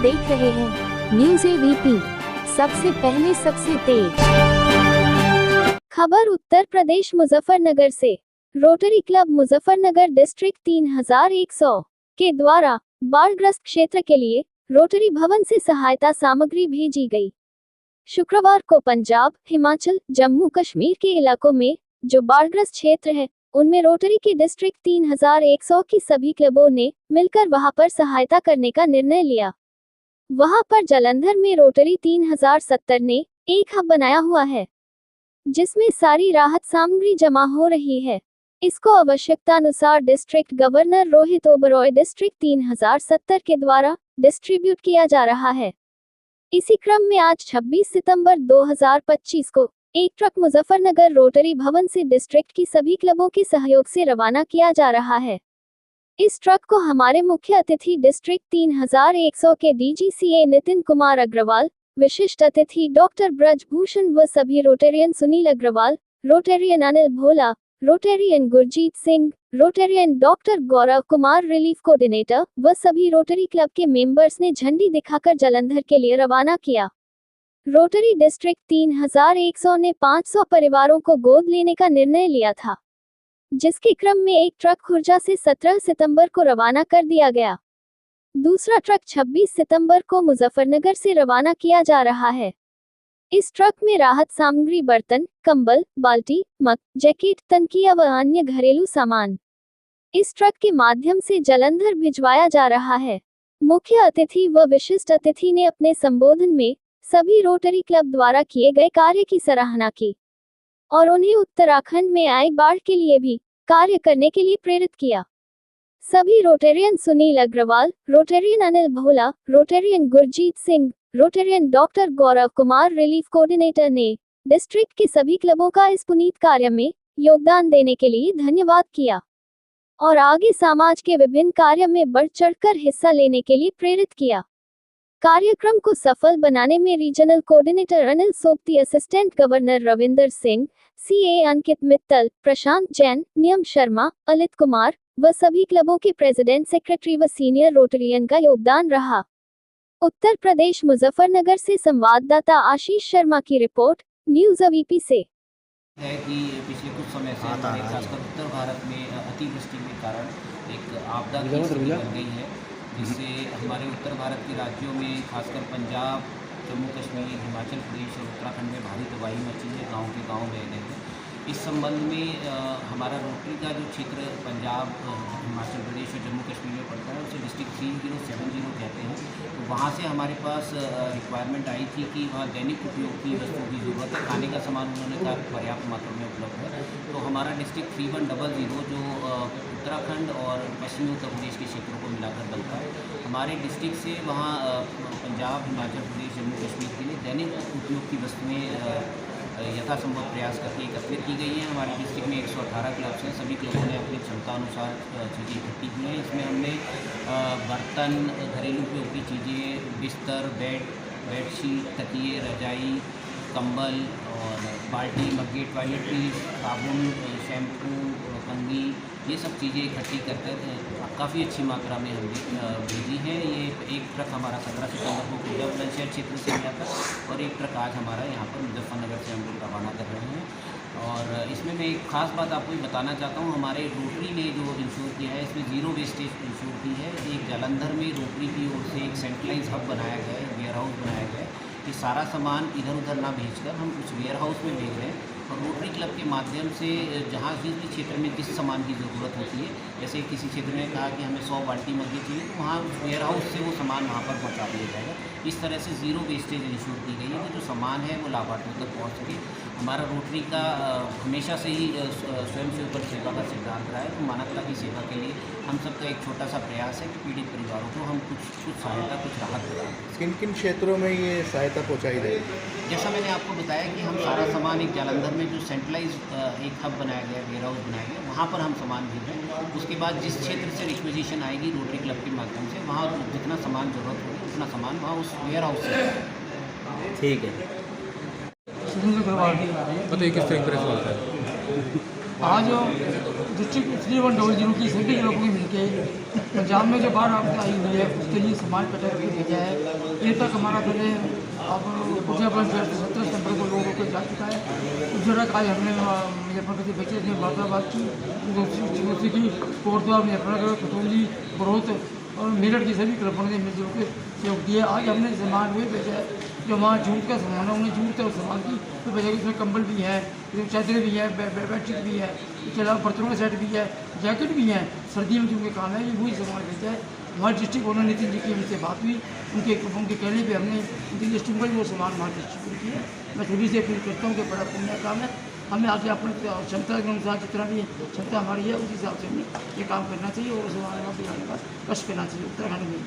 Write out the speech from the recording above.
देख रहे हैं न्यूज़ एबीपी, सबसे पहले सबसे तेज खबर। उत्तर प्रदेश मुजफ्फरनगर से रोटरी क्लब मुजफ्फरनगर डिस्ट्रिक्ट 3100 के द्वारा बाढ़ग्रस्त क्षेत्र के लिए रोटरी भवन से सहायता सामग्री भेजी गई। शुक्रवार को पंजाब, हिमाचल, जम्मू कश्मीर के इलाकों में जो बाढ़ग्रस्त क्षेत्र है, उनमें रोटरी के डिस्ट्रिक्ट 3100 की सभी क्लबों ने मिलकर वहां पर सहायता करने का निर्णय लिया। वहां पर जालंधर में रोटरी 3070 ने एक हब बनाया हुआ है, जिसमें सारी राहत सामग्री जमा हो रही है। इसको आवश्यकतानुसार district governor Rohit Oberoi district 3070 के द्वारा डिस्ट्रीब्यूट किया जा रहा है। इसी क्रम में आज 26 सितंबर 2025 को एक ट्रक मुजफ्फरनगर रोटरी भवन से डिस्ट्रिक्ट की सभी क्लबों के सहयोग से रवाना किया जा रहा है। इस ट्रक को हमारे मुख्य अतिथि डिस्ट्रिक्ट 3100 के डीजीसीए नितिन कुमार अग्रवाल, विशिष्ट अतिथि डॉक्टर ब्रजभूषण व सभी Rotarian Sunil Agrawal, Rotarian Anil Bhola, Rotarian Gurjeet Singh, Rotarian doctor Gaurav Kumar, relief coordinator व सभी रोटरी क्लब के मेंबर्स ने झंडी दिखाकर जालंधर के लिए रवाना किया। रोटरी डिस्ट्रिक्ट 3100 ने 500 परिवारों को गोद लेने का निर्णय लिया था, जिसके क्रम में एक ट्रक खुर्जा से 17 सितंबर को रवाना कर दिया गया। दूसरा ट्रक 26 सितंबर को मुजफ्फरनगर से रवाना किया जा रहा है। इस ट्रक में राहत सामग्री, बर्तन, कंबल, बाल्टी, मग, जैकेट, तनकिया व अन्य घरेलू सामान इस ट्रक के माध्यम से जालंधर भिजवाया जा रहा है। मुख्य अतिथि व विशिष्ट अतिथि ने अपने संबोधन में सभी रोटरी क्लब द्वारा किए गए कार्य की सराहना की और उन्हें उत्तराखंड में आई बाढ़ के लिए भी कार्य करने के लिए प्रेरित किया। सभी Rotarian Sunil Agrawal, Rotarian Anil Bhola, Rotarian Gurjeet Singh, Rotarian doctor Gaurav Kumar, relief coordinator ने डिस्ट्रिक्ट के सभी क्लबों का इस पुनीत कार्य में योगदान देने के लिए धन्यवाद किया और आगे समाज के विभिन्न कार्य में बढ़ चढ़कर हिस्सा लेने के लिए प्रेरित किया। कार्यक्रम को सफल बनाने में regional coordinator Anil Sopti, assistant governor Ravinder Singh, CA Ankit Mittal, Prashant Jain, Niyam Sharma, Alit Kumar व सभी क्लबों के प्रेसिडेंट, सेक्रेटरी व सीनियर रोटरियन का योगदान रहा। उत्तर प्रदेश मुजफ्फरनगर से संवाददाता आशीष शर्मा की रिपोर्ट, न्यूज़ एबीपी से। है कि पिछले कुछ समय से हमारे खासकर उत्तर भारत में अतिवृष्टि के कारण एक आपदा की स्थिति बन गई है, जिससे हमारे उत्तर भारत के राज्यों में खासकर पंजाब, जम्मू कश्मीर, हिमाचल प्रदेश और उत्तराखंड में भारी तबाही मची है, गांव के गांव बह गए हैं। इस संबंध में हमारा रोटरी का जो क्षेत्र पंजाब, हिमाचल प्रदेश और जम्मू कश्मीर में पड़ता है, उसे डिस्ट्रिक्ट 3070 कहते हैं। तो वहाँ से हमारे पास रिक्वायरमेंट आई थी कि वहाँ दैनिक उपयोग की वस्तुओं की ज़रूरत है, खाने का सामान उन्होंने कहा पर्याप्त मात्रा में उपलब्ध है। तो हमारा डिस्ट्रिक्ट 3100 जो उत्तराखंड और पश्चिमी उत्तर प्रदेश के क्षेत्रों को मिलाकर बनता है, हमारे डिस्ट्रिक्ट से वहाँ पंजाब, हिमाचल प्रदेश, जम्मू कश्मीर के लिए दैनिक उपयोग की वस्तुएँ यथासंभव प्रयास करके एकत्रित की गई हैं। हमारे डिस्ट्रिक्ट में 118 क्लब्स हैं, सभी क्लबों ने अपनी क्षमता अनुसार चीज़ें इकट्ठी की हैं। इसमें हमने बर्तन, घरेलू उपयोग की चीज़ें, बिस्तर, बेडशीट, तकिए, रजाई, कंबल और बाल्टी, मग्गे, टॉयलेटरीज, साबुन, शैम्पू, कंघी, ये सब चीज़ें इकट्ठी करके काफ़ी अच्छी मात्रा में हमने भेजी हैं। ये एक ट्रक हमारा 17 सितंबर को खुर्जा बुलंदशहर क्षेत्र से गया था और एक ट्रक आज हमारा यहाँ पर मुजफ्फरनगर से हम लोग रवाना कर रहे हैं। और इसमें मैं एक ख़ास बात आपको बताना चाहता हूँ, हमारे रोटरी ने जो इंश्योर किया है, इसमें ज़ीरो वेस्टेज इंश्योर की है। एक जालंधर में रोटरी की ओर से एक सेंट्रलाइज हब बनाया गया है, वेयर हाउस बनाया गया है कि सारा सामान इधर उधर ना भेजकर हम उस वेयर हाउस में भेज रहे हैं और रोटरी क्लब के माध्यम से जहाँ जिस भी क्षेत्र में जिस सामान की ज़रूरत होती है, जैसे किसी क्षेत्र में कहा कि हमें 100 बाल्टी मग्गे चाहिए, तो वहाँ उस वेयर हाउस से वो सामान वहाँ पर पहुँचा दिया जाएगा। इस तरह से ज़ीरो वेस्टेज इंश्योर की गई है कि जो सामान है वो लाभार्थियों तक पहुँच सके। हमारा रोटरी का हमेशा से ही स्वयं से ऊपर सेवा का सिद्धांत रहा है। तो मानवता की सेवा के लिए हम सबका एक छोटा सा प्रयास है कि पीड़ित परिवारों को हम कुछ सहायता, कुछ राहत प्रदान करें। किन किन क्षेत्रों में ये सहायता पहुँचाई जाएगी? जैसा मैंने आपको बताया कि हम सारा सामान एक जालंधर में जो सेंट्रलाइज एक हब बनाया गया, वेयर हाउस बनाया गया, वहाँ पर हम सामान भेज रहे हैं। उसके बाद जिस क्षेत्र से रिक्वेजिशन आएगी रोटरी क्लब के माध्यम से, वहाँ जितना सामान ज़रूरत होगी उतना सामान वहाँ उस वेयर हाउस से। ठीक है, बताइए किस तरह का सवाल है। आज डिस्ट्रिक्ट 3100 की सभी लोगों की मिलकर पंजाब में जो बाढ़ आपदा आई हुई है उसके लिए सामान इकट्ठा करके भेजा है। ये तक हमारा पहले अब मुजफ्फरपुर 17 सितंबर को लोगों को जा चुका है। उस जगह आज हमने मुजफ्फरपुर के बच्चे ने मुरादाबाद की, दूसरी की कोटद्वार, मुजफ्फरनगर, खतौली, बड़ौत और मेरठ की सभी क्लबों ने मिलजुल के सहयोग दिया। आज हमने सामान हुए भेजा है जो वहाँ जूट का सामान है, उन्हें जूट और सामान की तो भेजा। उसमें कंबल भी है, चादरें भी हैं, बेडशीट भी है, इसके अलावा बर्तनों का सेट भी है, जैकेट भी हैं, सर्दियों में जिनके काम है ये वही सामान भेजा है। हमारे डिस्ट्रिक्ट ओनर नितिन जी की हमसे बात हुई, उनके कहने पर हमने उनकी लिस्टिंग पर वो सामान हमारे डिस्ट्रीब्यूट किया। मैं सभी से अपील करता हूँ कि बड़ा पुण्य काम है, हमें आगे अपने क्षमता के अनुसार जितना भी क्षमता हमारी है उस हिसाब से हमें ये काम करना चाहिए और सामान दिलाने का कष्ट करना चाहिए उत्तराखंड में।